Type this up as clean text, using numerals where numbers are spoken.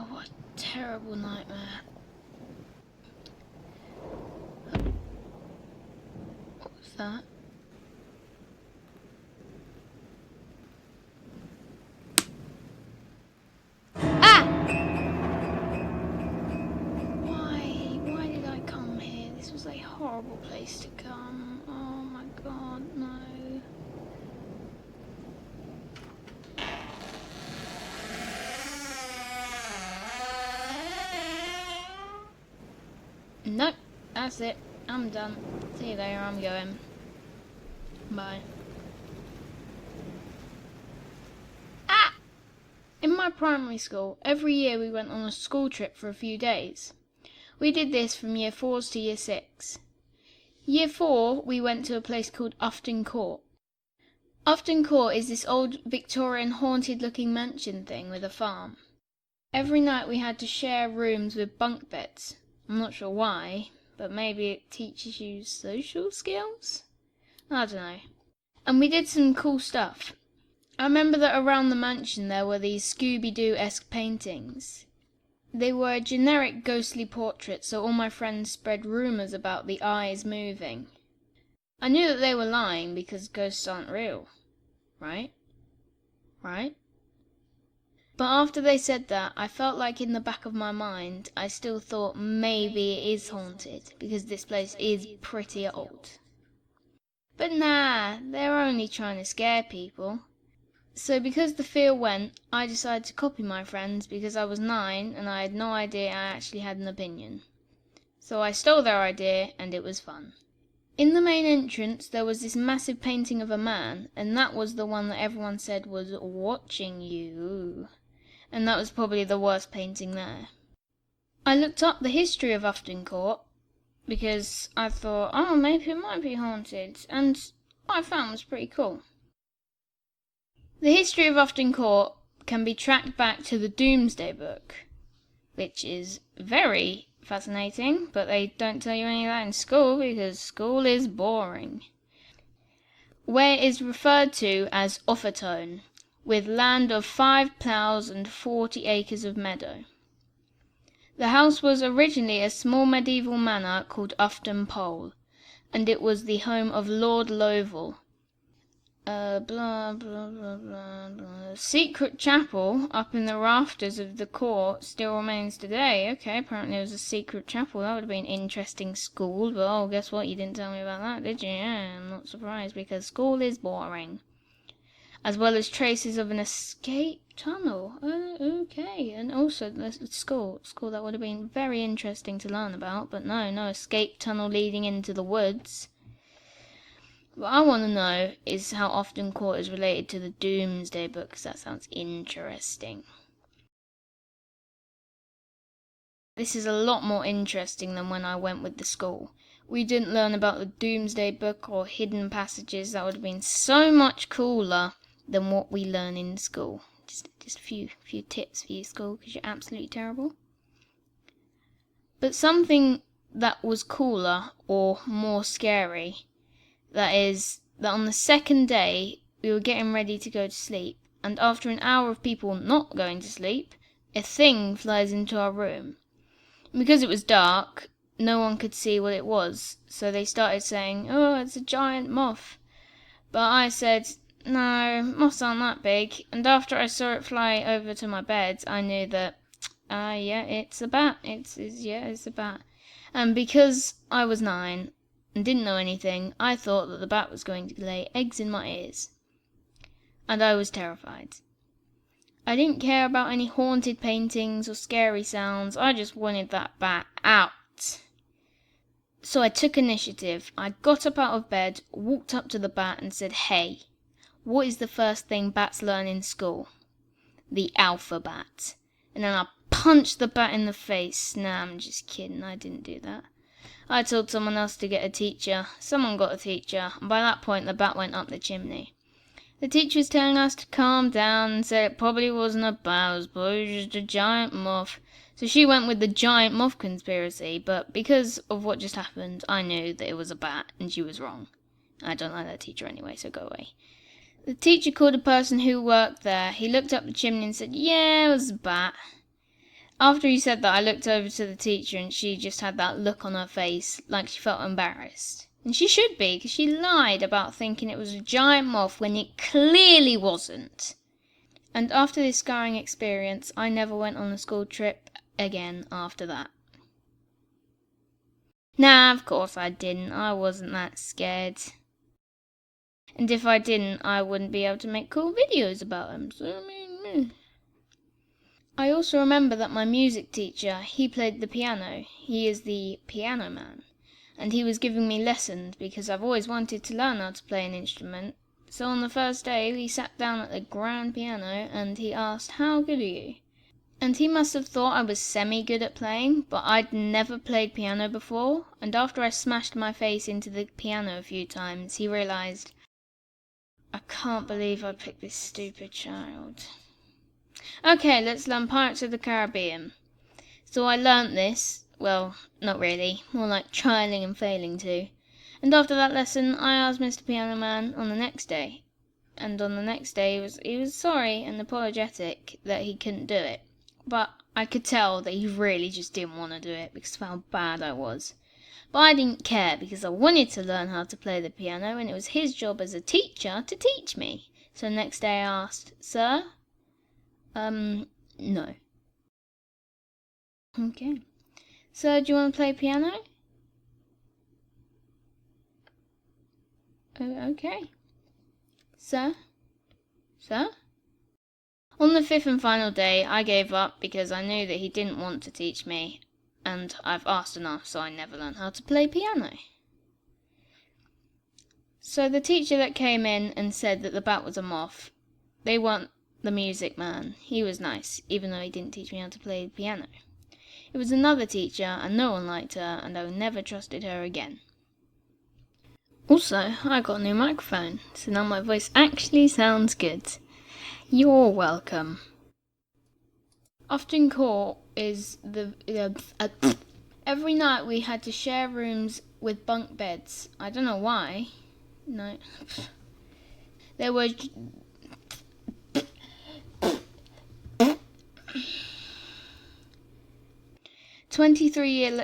Oh, what a terrible nightmare. What was that? Ah! Why did I come here? This was a horrible place to come. Oh my god, no. Nope, that's it. I'm done. See you later, I'm going. Bye. Ah! In my primary school, every year we went on a school trip for a few days. We did this from year 4s to year 6. Year 4, we went to a place called Ufton Court. Ufton Court is this old Victorian haunted-looking mansion thing with a farm. Every night we had to share rooms with bunk beds. I'm not sure why, but maybe it teaches you social skills? I don't know. And we did some cool stuff. I remember that around the mansion there were these Scooby-Doo-esque paintings. They were generic ghostly portraits, so all my friends spread rumours about the eyes moving. I knew that they were lying because ghosts aren't real. Right? But after they said that, I felt like in the back of my mind, I still thought maybe it is haunted, because this place is pretty old. But nah, they're only trying to scare people. So because the fear went, I decided to copy my friends because I was 9 and I had no idea I actually had an opinion. So I stole their idea and it was fun. In the main entrance there was this massive painting of a man, and that was the one that everyone said was watching you. And that was probably the worst painting there. I looked up the history of Ufton Court because I thought, oh, maybe it might be haunted, and what I found was pretty cool. The history of Ufton Court can be tracked back to the Doomsday Book, which is very fascinating, but they don't tell you any of that in school because school is boring. Where it is referred to as Ufton, with land of 5 ploughs and 40 acres of meadow. The house was originally a small medieval manor called Ufton Pole, and it was the home of Lord Lovell. Secret chapel up in the rafters of the court still remains today. Okay, apparently it was a secret chapel. That would have been interesting school, but oh, guess what? You didn't tell me about that, did you? Yeah, I'm not surprised because school is boring. As well as traces of an escape tunnel. Okay, and also the school. That would have been very interesting to learn about, but no escape tunnel leading into the woods. What I want to know is how Ufton Court is related to the Doomsday Book, because that sounds interesting. This is a lot more interesting than when I went with the school. We didn't learn about the Doomsday Book or hidden passages. That would have been so much cooler than what we learn in school. Just a few tips for you, school, because you're absolutely terrible. But something that was cooler or more scary, that is, that on the second day we were getting ready to go to sleep, and after an hour of people not going to sleep, a thing flies into our room. And because it was dark, no one could see what it was, so they started saying, oh, it's a giant moth. But I said, no, moths aren't that big, and after I saw it fly over to my bed, I knew that, yeah, it's a bat. It's a bat. And because I was 9 and didn't know anything, I thought that the bat was going to lay eggs in my ears. And I was terrified. I didn't care about any haunted paintings or scary sounds. I just wanted that bat out. So I took initiative. I got up out of bed, walked up to the bat and said, hey, what is the first thing bats learn in school? The alphabet. And then I punched the bat in the face. Nah, I'm just kidding. I didn't do that. I told someone else to get a teacher. Someone got a teacher. And by that point, the bat went up the chimney. The teacher was telling us to calm down and said it probably wasn't a bat. It was probably just a giant moth. So she went with the giant moth conspiracy. But because of what just happened, I knew that it was a bat and she was wrong. I don't like that teacher anyway, so go away. The teacher called a person who worked there. He looked up the chimney and said, yeah, it was a bat. After he said that, I looked over to the teacher and she just had that look on her face like she felt embarrassed. And she should be, because she lied about thinking it was a giant moth when it clearly wasn't. And after this scarring experience, I never went on a school trip again after that. Nah, of course I didn't. I wasn't that scared. And if I didn't, I wouldn't be able to make cool videos about them. So, I also remember that my music teacher, he played the piano. He is the piano man. And he was giving me lessons because I've always wanted to learn how to play an instrument. So on the first day, we sat down at the grand piano and he asked, "How good are you?" And he must have thought I was semi-good at playing, but I'd never played piano before, and after I smashed my face into the piano a few times, he realised, I can't believe I picked this stupid child. Okay, let's learn Pirates of the Caribbean. So I learnt this, well, not really, more like trialling and failing to. And after that lesson, I asked Mr. Piano Man on the next day. And on the next day, he was sorry and apologetic that he couldn't do it. But I could tell that he really just didn't want to do it because of how bad I was. But I didn't care because I wanted to learn how to play the piano and it was his job as a teacher to teach me. So the next day I asked, "Sir?" No. Okay. "Sir, do you want to play piano?" "Oh, okay." "Sir? Sir?" On the fifth and final day, I gave up because I knew that he didn't want to teach me, and I've asked enough, so I never learned how to play piano. So the teacher that came in and said that the bat was a moth, they weren't the music man. He was nice, even though he didn't teach me how to play the piano. It was another teacher, and no one liked her, and I never trusted her again. Also, I got a new microphone, so now my voice actually sounds good. You're welcome. Ufton Court is every night we had to share rooms with bunk beds. I don't know why. No. There were 23